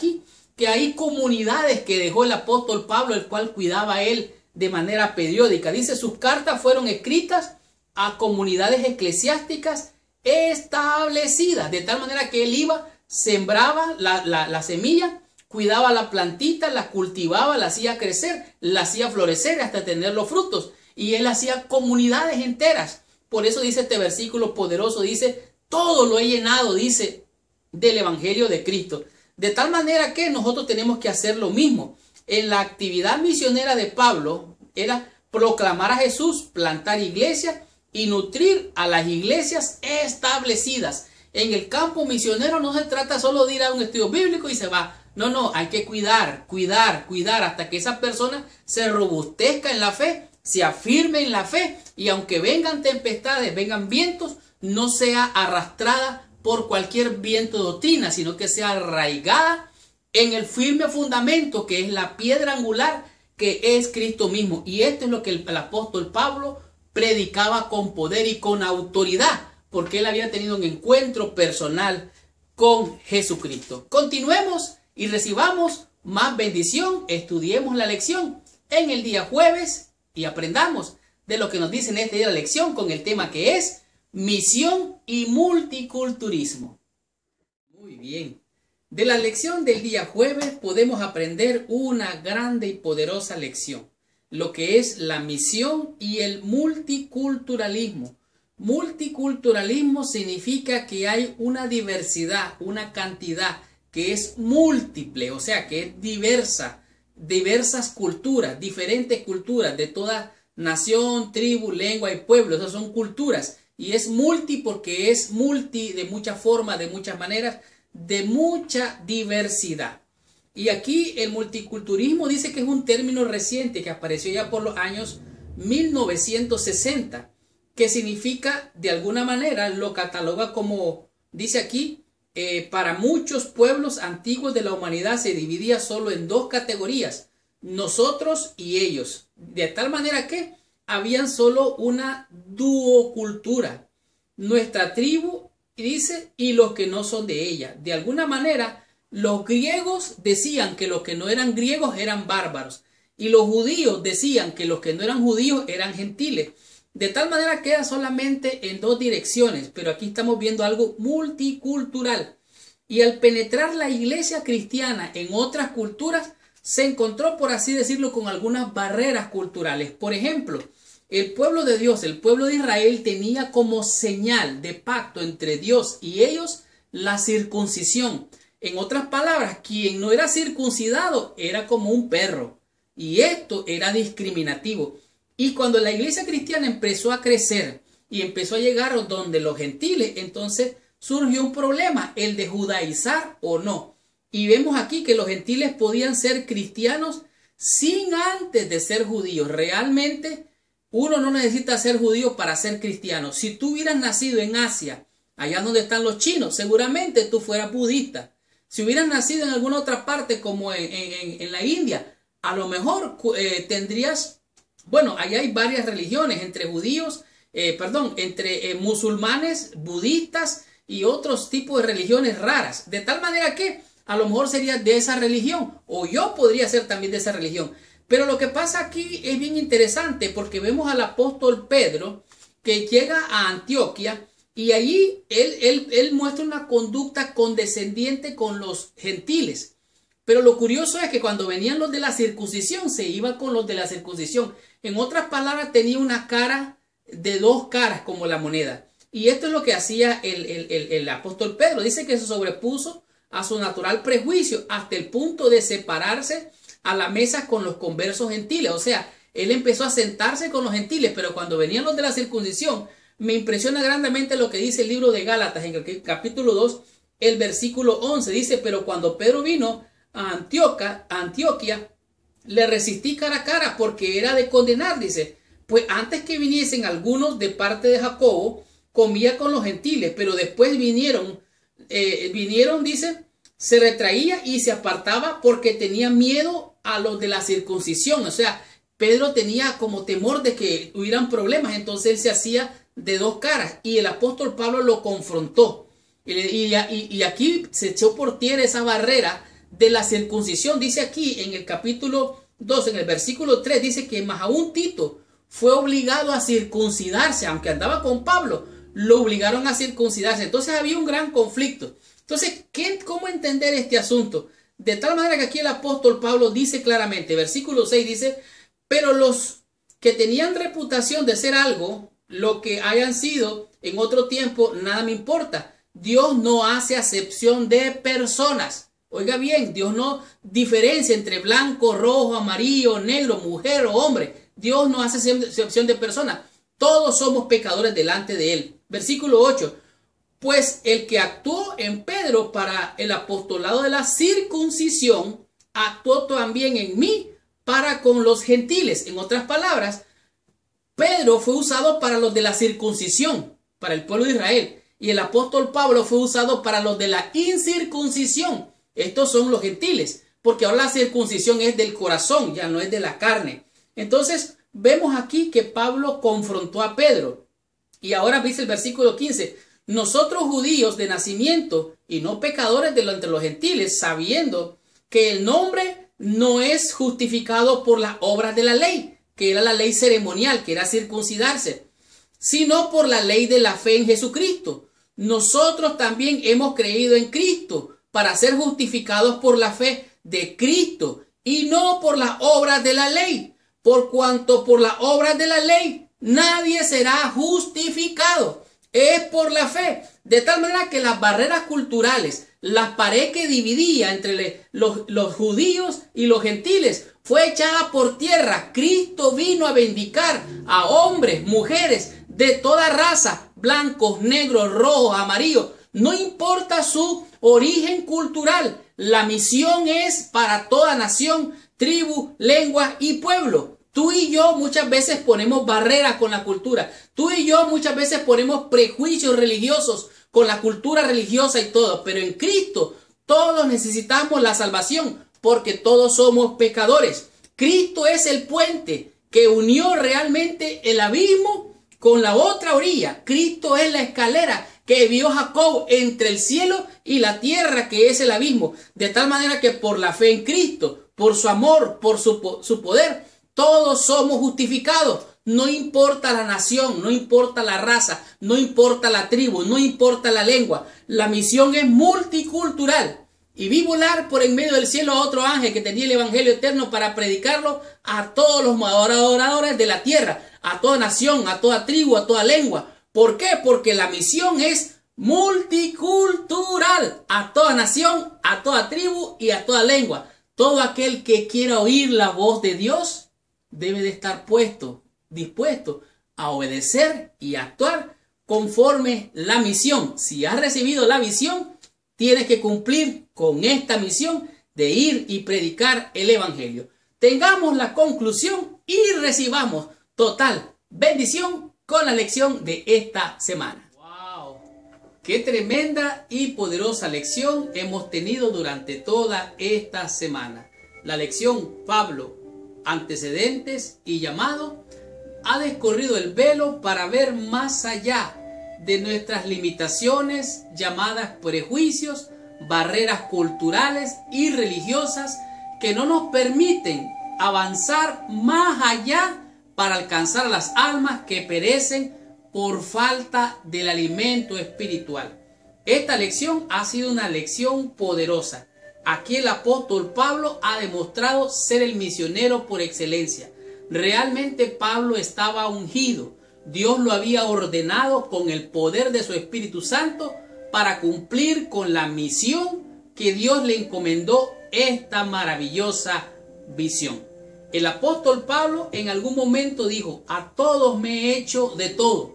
que hay comunidades que dejó el apóstol Pablo, el cual cuidaba él de manera periódica. Dice, sus cartas fueron escritas a comunidades eclesiásticas establecidas, de tal manera que él iba, sembraba la semilla, cuidaba la plantita, la cultivaba, la hacía crecer, la hacía florecer hasta tener los frutos. Y él hacía comunidades enteras. Por eso dice este versículo poderoso, dice, todo lo he llenado, dice, del Evangelio de Cristo. De tal manera que nosotros tenemos que hacer lo mismo. En la actividad misionera de Pablo era proclamar a Jesús, plantar iglesias y nutrir a las iglesias establecidas. En el campo misionero no se trata solo de ir a un estudio bíblico y se va. No, hay que cuidar hasta que esa persona se robustezca en la fe, se afirme en la fe y aunque vengan tempestades, vengan vientos, no sea arrastrada por cualquier viento de doctrina, sino que sea arraigada en el firme fundamento que es la piedra angular que es Cristo mismo. Y esto es lo que el apóstol Pablo predicaba con poder y con autoridad, porque él había tenido un encuentro personal con Jesucristo. Continuemos y recibamos más bendición, estudiemos la lección en el día jueves y aprendamos de lo que nos dice en este día de la lección con el tema que es misión y multiculturismo. Muy bien. De la lección del día jueves podemos aprender una grande y poderosa lección, lo que es la misión y el multiculturalismo. Multiculturalismo significa que hay una diversidad, una cantidad que es múltiple, o sea, que es diversas culturas, diferentes culturas de toda nación, tribu, lengua y pueblo. Esas son culturas. Y es multi porque es multi de muchas formas, de muchas maneras, de mucha diversidad. Y aquí el multiculturismo dice que es un término reciente que apareció ya por los años 1960, que significa, de alguna manera, lo cataloga como, dice aquí, para muchos pueblos antiguos de la humanidad se dividía solo en dos categorías, nosotros y ellos, de tal manera que habían solo una duocultura, nuestra tribu, dice, y los que no son de ella. De alguna manera, los griegos decían que los que no eran griegos eran bárbaros, y los judíos decían que los que no eran judíos eran gentiles. De tal manera queda solamente en dos direcciones, pero aquí estamos viendo algo multicultural. Y al penetrar la iglesia cristiana en otras culturas, se encontró, por así decirlo, con algunas barreras culturales. Por ejemplo, el pueblo de Dios, el pueblo de Israel, tenía como señal de pacto entre Dios y ellos la circuncisión. En otras palabras, quien no era circuncidado era como un perro. Y esto era discriminativo. Y cuando la iglesia cristiana empezó a crecer y empezó a llegar donde los gentiles, entonces surgió un problema, el de judaizar o no. Y vemos aquí que los gentiles podían ser cristianos sin antes de ser judíos. Realmente uno no necesita ser judío para ser cristiano. Si tú hubieras nacido en Asia, allá donde están los chinos, seguramente tú fueras budista. Si hubieras nacido en alguna otra parte como en la India, a lo mejor tendrías... Bueno, allá hay varias religiones entre judíos, entre musulmanes, budistas y otros tipos de religiones raras. De tal manera que a lo mejor sería de esa religión o yo podría ser también de esa religión. Pero lo que pasa aquí es bien interesante porque vemos al apóstol Pedro que llega a Antioquia y allí él muestra una conducta condescendiente con los gentiles. Pero lo curioso es que cuando venían los de la circuncisión, se iba con los de la circuncisión. En otras palabras, tenía una cara de dos caras como la moneda. Y esto es lo que hacía el apóstol Pedro. Dice que se sobrepuso a su natural prejuicio hasta el punto de separarse a la mesa con los conversos gentiles. O sea, él empezó a sentarse con los gentiles, pero cuando venían los de la circuncisión, me impresiona grandemente lo que dice el libro de Gálatas en el capítulo 2, el versículo 11. Dice, pero cuando Pedro vino a Antioquia, le resistí cara a cara porque era de condenar, dice, pues antes que viniesen algunos de parte de Jacobo, comía con los gentiles, pero después vinieron, dice, se retraía y se apartaba porque tenía miedo a los de la circuncisión. O sea, Pedro tenía como temor de que hubieran problemas, entonces él se hacía de dos caras y el apóstol Pablo lo confrontó. Y aquí se echó por tierra esa barrera de la circuncisión. Dice aquí en el capítulo 2, en el versículo 3, dice que más aún Tito fue obligado a circuncidarse, aunque andaba con Pablo, lo obligaron a circuncidarse. Entonces había un gran conflicto. Entonces, ¿cómo entender este asunto? De tal manera que aquí el apóstol Pablo dice claramente, versículo 6 dice, pero los que tenían reputación de ser algo, lo que hayan sido en otro tiempo, nada me importa. Dios no hace acepción de personas. Oiga bien, Dios no diferencia entre blanco, rojo, amarillo, negro, mujer o hombre. Dios no hace excepción de personas. Todos somos pecadores delante de Él. Versículo 8. Pues el que actuó en Pedro para el apostolado de la circuncisión, actuó también en mí para con los gentiles. En otras palabras, Pedro fue usado para los de la circuncisión, para el pueblo de Israel. Y el apóstol Pablo fue usado para los de la incircuncisión. Estos son los gentiles, porque ahora la circuncisión es del corazón, ya no es de la carne. Entonces, vemos aquí que Pablo confrontó a Pedro. Y ahora dice el versículo 15, nosotros judíos de nacimiento y no pecadores de entre los gentiles, sabiendo que el nombre no es justificado por las obras de la ley, que era la ley ceremonial, que era circuncidarse, sino por la ley de la fe en Jesucristo. Nosotros también hemos creído en Cristo para ser justificados por la fe de Cristo y no por las obras de la ley, por cuanto por las obras de la ley nadie será justificado. Es por la fe, de tal manera que las barreras culturales, la pared que dividía entre los judíos y los gentiles, fue echada por tierra. Cristo vino a vindicar a hombres, mujeres de toda raza, blancos, negros, rojos, amarillos, no importa su origen cultural. La misión es para toda nación, tribu, lengua y pueblo. Tú y yo muchas veces ponemos barreras con la cultura. Tú y yo muchas veces ponemos prejuicios religiosos con la cultura religiosa y todo. Pero en Cristo todos necesitamos la salvación porque todos somos pecadores. Cristo es el puente que unió realmente el abismo con la otra orilla. Cristo es la escalera que vio Jacob entre el cielo y la tierra, que es el abismo. De tal manera que por la fe en Cristo, por su amor, por su poder, todos somos justificados. No importa la nación, no importa la raza, no importa la tribu, no importa la lengua. La misión es multicultural. Y vi volar por en medio del cielo a otro ángel que tenía el evangelio eterno para predicarlo a todos los adoradores de la tierra, a toda nación, a toda tribu, a toda lengua. ¿Por qué? Porque la misión es multicultural, a toda nación, a toda tribu y a toda lengua. Todo aquel que quiera oír la voz de Dios debe de estar dispuesto a obedecer y actuar conforme la misión. Si has recibido la visión, tienes que cumplir con esta misión de ir y predicar el evangelio. Tengamos la conclusión y recibamos total bendición con la lección de esta semana. ¡Wow! ¡Qué tremenda y poderosa lección hemos tenido durante toda esta semana! La lección Pablo, antecedentes y llamado, ha descorrido el velo para ver más allá de nuestras limitaciones llamadas prejuicios, barreras culturales y religiosas que no nos permiten avanzar más allá para alcanzar las almas que perecen por falta del alimento espiritual. Esta lección ha sido una lección poderosa. Aquí el apóstol Pablo ha demostrado ser el misionero por excelencia. Realmente Pablo estaba ungido. Dios lo había ordenado con el poder de su Espíritu Santo para cumplir con la misión que Dios le encomendó, esta maravillosa visión. El apóstol Pablo en algún momento dijo: a todos me he hecho de todo,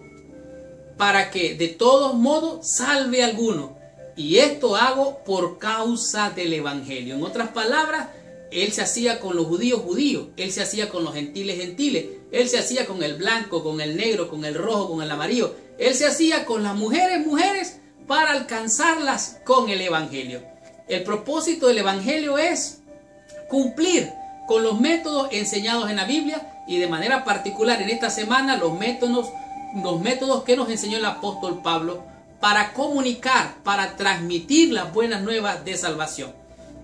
para que de todos modos salve a alguno, y esto hago por causa del evangelio. En otras palabras, él se hacía con los judíos, él se hacía con los gentiles, él se hacía con el blanco, con el negro, con el rojo, con el amarillo, él se hacía con las mujeres, para alcanzarlas con el evangelio. El propósito del evangelio es cumplir con los métodos enseñados en la Biblia, y de manera particular en esta semana los métodos que nos enseñó el apóstol Pablo para comunicar, para transmitir las buenas nuevas de salvación.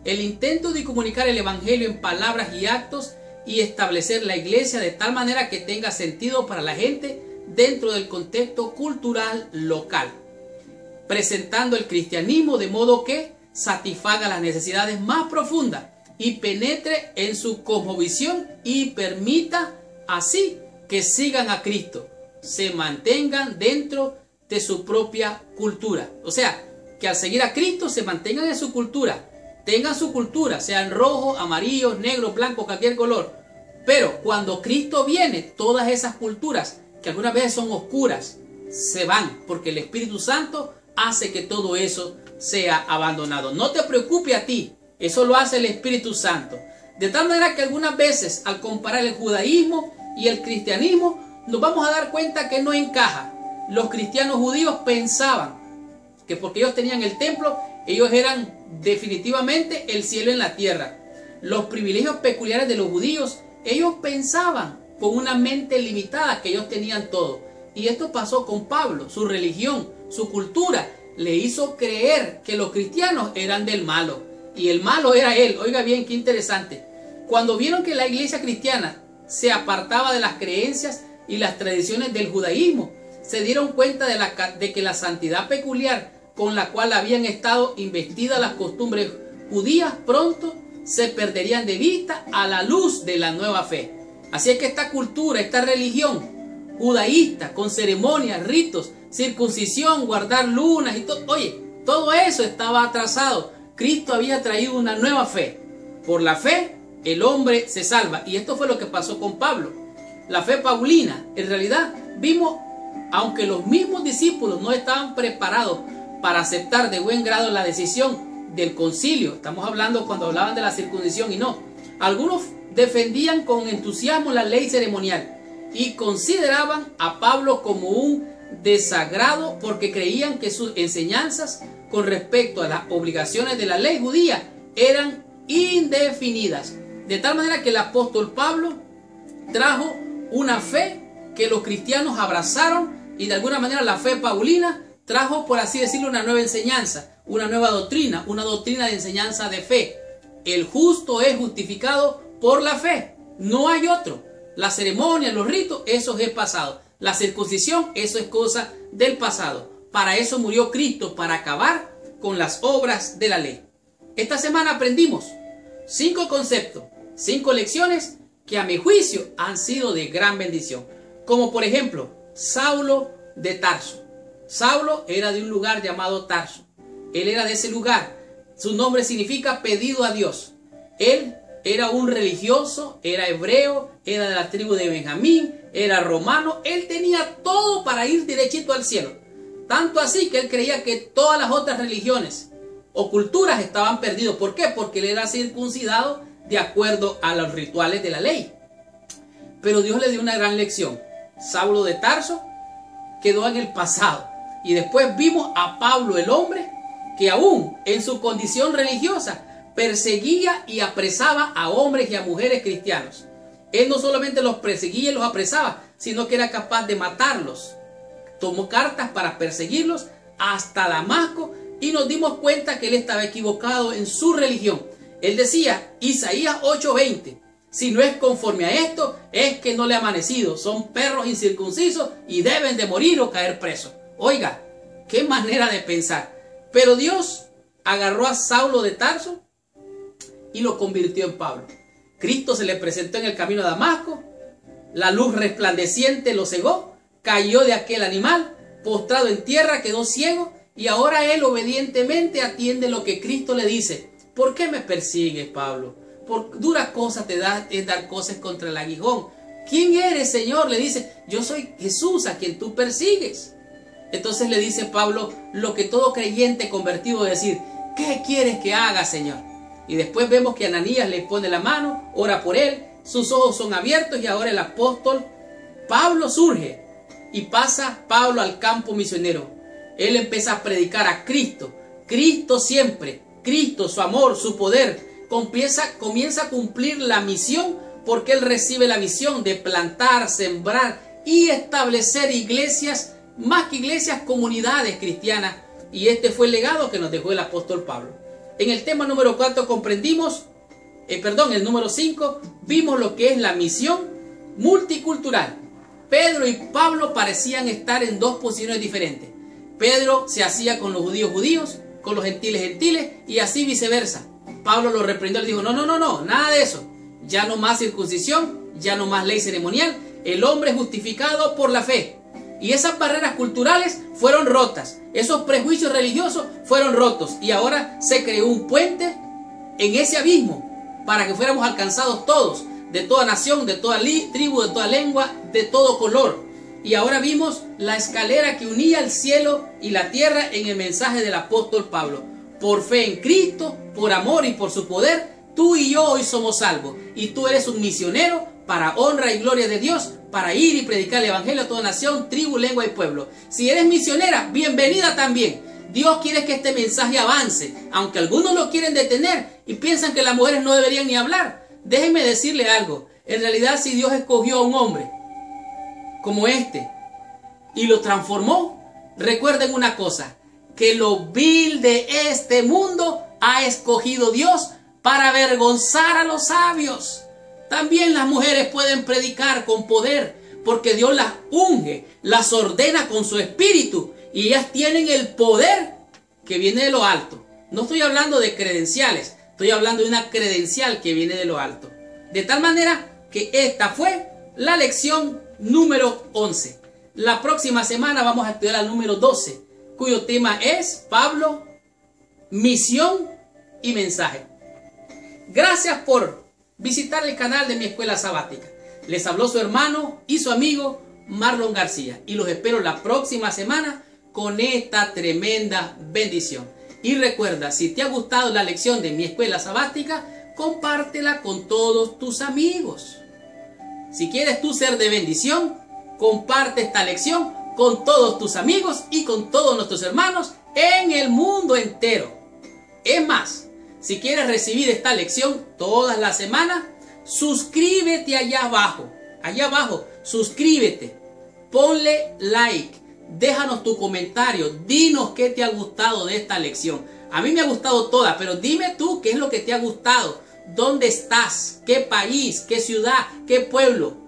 El intento de comunicar el evangelio en palabras y actos y establecer la iglesia de tal manera que tenga sentido para la gente dentro del contexto cultural local, presentando el cristianismo de modo que satisfaga las necesidades más profundas y penetre en su cosmovisión y permita así que sigan a Cristo, se mantengan dentro de su propia cultura. O sea, que al seguir a Cristo se mantengan en su cultura, tengan su cultura, sean rojos, amarillos, negros, blancos, cualquier color. Pero cuando Cristo viene, todas esas culturas que algunas veces son oscuras se van, porque el Espíritu Santo hace que todo eso sea abandonado. No te preocupes a ti, eso lo hace el Espíritu Santo. De tal manera que algunas veces al comparar el judaísmo y el cristianismo nos vamos a dar cuenta que no encaja. Los cristianos judíos pensaban que porque ellos tenían el templo, ellos eran definitivamente el cielo en la tierra. Los privilegios peculiares de los judíos, ellos pensaban con una mente limitada que ellos tenían todo. Y esto pasó con Pablo. Su religión, su cultura le hizo creer que los cristianos eran del malo y el malo era él. Oiga bien, qué interesante. Cuando vieron que la iglesia cristiana se apartaba de las creencias y las tradiciones del judaísmo, se dieron cuenta de que la santidad peculiar con la cual habían estado investidas las costumbres judías pronto se perderían de vista a la luz de la nueva fe. Así es que esta cultura, esta religión judaísta con ceremonias, ritos, circuncisión, guardar lunas y todo, oye, todo eso estaba atrasado. Cristo había traído una nueva fe. Por la fe el hombre se salva, y esto fue lo que pasó con Pablo. La fe paulina, en realidad vimos, aunque los mismos discípulos no estaban preparados para aceptar de buen grado la decisión del concilio, estamos hablando cuando hablaban de la circuncisión y no, algunos defendían con entusiasmo la ley ceremonial y consideraban a Pablo como un desagrado porque creían que sus enseñanzas con respecto a las obligaciones de la ley judía eran indefinidas. De tal manera que el apóstol Pablo trajo una fe que los cristianos abrazaron, y de alguna manera la fe paulina trajo, por así decirlo, una nueva enseñanza, una nueva doctrina, una doctrina de enseñanza de fe. El justo es justificado por la fe, no hay otro. La ceremonia, los ritos, eso es pasado. La circuncisión, eso es cosa del pasado. Para eso murió Cristo, para acabar con las obras de la ley. Esta semana aprendimos 5 conceptos, 5 lecciones que a mi juicio han sido de gran bendición. Como por ejemplo, Saulo de Tarso. Saulo era de un lugar llamado Tarso. Él era de ese lugar. Su nombre significa pedido a Dios. Él era un religioso, era hebreo, era de la tribu de Benjamín, era romano. Él tenía todo para ir derechito al cielo. Tanto así que él creía que todas las otras religiones o culturas estaban perdidos. ¿Por qué? Porque él era circuncidado de acuerdo a los rituales de la ley. Pero Dios le dio una gran lección. Saulo de Tarso quedó en el pasado. Y después vimos a Pablo, el hombre, que aún en su condición religiosa perseguía y apresaba a hombres y a mujeres cristianos. Él no solamente los perseguía y los apresaba, sino que era capaz de matarlos. Tomó cartas para perseguirlos hasta Damasco, y nos dimos cuenta que él estaba equivocado en su religión. Él decía, Isaías 8:20, si no es conforme a esto, es que no le ha amanecido. Son perros incircuncisos y deben de morir o caer presos. Oiga, qué manera de pensar. Pero Dios agarró a Saulo de Tarso y lo convirtió en Pablo. Cristo se le presentó en el camino a Damasco, la luz resplandeciente lo cegó, cayó de aquel animal, postrado en tierra, quedó ciego, y ahora él obedientemente atiende lo que Cristo le dice. ¿Por qué me persigues, Pablo? Por dura cosa te da es dar cosas contra el aguijón. ¿Quién eres, Señor? Le dice, yo soy Jesús a quien tú persigues. Entonces le dice Pablo lo que todo creyente convertido debe decir, ¿qué quieres que haga, Señor? Y después vemos que Ananías le pone la mano, ora por él, sus ojos son abiertos, y ahora el apóstol Pablo surge y pasa Pablo al campo misionero. Él empieza a predicar a Cristo, Cristo siempre, Cristo, su amor, su poder. Comienza a cumplir la misión, porque él recibe la misión de plantar, sembrar y establecer iglesias, más que iglesias, comunidades cristianas. Y este fue el legado que nos dejó el apóstol Pablo. En el tema número 4 comprendimos, el número 5, vimos lo que es la misión multicultural. Pedro y Pablo parecían estar en dos posiciones diferentes. Pedro se hacía con los judíos, con los gentiles, y así viceversa. Pablo lo reprendió, le dijo, no, nada de eso. Ya no más circuncisión, ya no más ley ceremonial. El hombre es justificado por la fe. Y esas barreras culturales fueron rotas. Esos prejuicios religiosos fueron rotos. Y ahora se creó un puente en ese abismo para que fuéramos alcanzados todos, de toda nación, de toda tribu, de toda lengua, de todo color. Y ahora vimos la escalera que unía el cielo y la tierra en el mensaje del apóstol Pablo. Por fe en Cristo, por amor y por su poder, tú y yo hoy somos salvos. Y tú eres un misionero para honra y gloria de Dios, para ir y predicar el evangelio a toda nación, tribu, lengua y pueblo. Si eres misionera, bienvenida también. Dios quiere que este mensaje avance, aunque algunos lo quieren detener y piensan que las mujeres no deberían ni hablar. Déjenme decirle algo. En realidad, si Dios escogió a un hombre como este y lo transformó, recuerden una cosa, que lo vil de este mundo ha escogido Dios para avergonzar a los sabios. También las mujeres pueden predicar con poder, porque Dios las unge, las ordena con su espíritu, y ellas tienen el poder que viene de lo alto. No estoy hablando de credenciales, estoy hablando de una credencial que viene de lo alto. De tal manera que esta fue la lección número 11. La próxima semana vamos a estudiar la número 12, cuyo tema es Pablo, misión y mensaje. Gracias por visitar el canal de mi escuela sabática. Les habló su hermano y su amigo Marlon García, y los espero la próxima semana con esta tremenda bendición. Y recuerda, si te ha gustado la lección de mi escuela sabática, compártela con todos tus amigos. Si quieres tú ser de bendición, comparte esta lección con todos tus amigos y con todos nuestros hermanos en el mundo entero. Es más, si quieres recibir esta lección todas las semanas, suscríbete allá abajo, suscríbete, ponle like, déjanos tu comentario, dinos qué te ha gustado de esta lección. A mí me ha gustado toda, pero dime tú qué es lo que te ha gustado, dónde estás, qué país, qué ciudad, qué pueblo.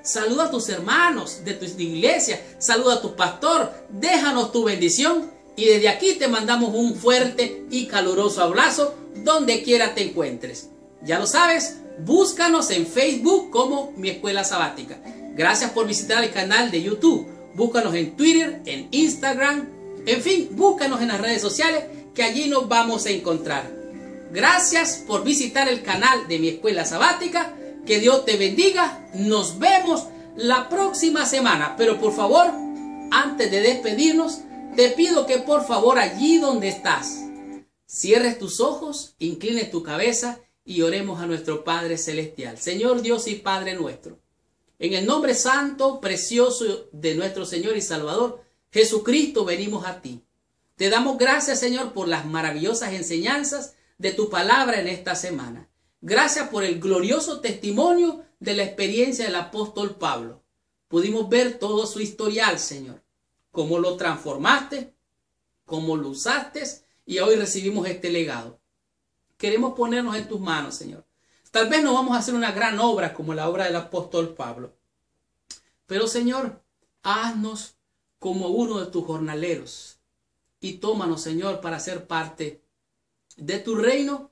Saluda a tus hermanos de tu iglesia, saluda a tu pastor, déjanos tu bendición y desde aquí te mandamos un fuerte y caluroso abrazo donde quiera te encuentres. Ya lo sabes, búscanos en Facebook como Mi Escuela Sabática. Gracias por visitar el canal de YouTube. Búscanos en Twitter, en Instagram, en fin, búscanos en las redes sociales que allí nos vamos a encontrar. Gracias por visitar el canal de Mi Escuela Sabática. Que Dios te bendiga. Nos vemos la próxima semana. Pero por favor, antes de despedirnos, te pido que por favor allí donde estás, cierres tus ojos, inclines tu cabeza y oremos a nuestro Padre Celestial. Señor Dios y Padre nuestro, en el nombre santo, precioso de nuestro Señor y Salvador, Jesucristo, venimos a ti. Te damos gracias, Señor, por las maravillosas enseñanzas de tu palabra en esta semana. Gracias por el glorioso testimonio de la experiencia del apóstol Pablo. Pudimos ver todo su historial, Señor. Cómo lo transformaste, cómo lo usaste y hoy recibimos este legado. Queremos ponernos en tus manos, Señor. Tal vez no vamos a hacer una gran obra como la obra del apóstol Pablo. Pero, Señor, haznos como uno de tus jornaleros y tómanos, Señor, para ser parte de tu reino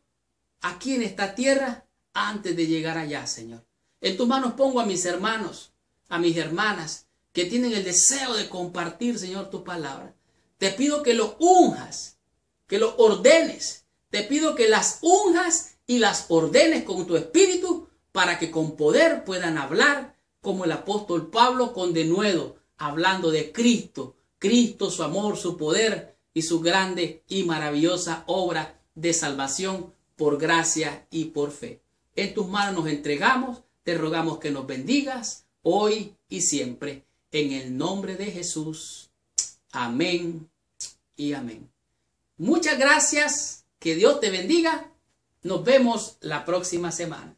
aquí en esta tierra antes de llegar allá, Señor. En tus manos pongo a mis hermanos, a mis hermanas que tienen el deseo de compartir, Señor, tu palabra. Te pido que lo unjas, que lo ordenes. Te pido que las unjas y las ordenes con tu espíritu para que con poder puedan hablar como el apóstol Pablo con denuedo, hablando de Cristo, su amor, su poder y su grande y maravillosa obra de salvación por gracia y por fe. En tus manos nos entregamos, te rogamos que nos bendigas hoy y siempre. En el nombre de Jesús. Amén y amén. Muchas gracias. Que Dios te bendiga. Nos vemos la próxima semana.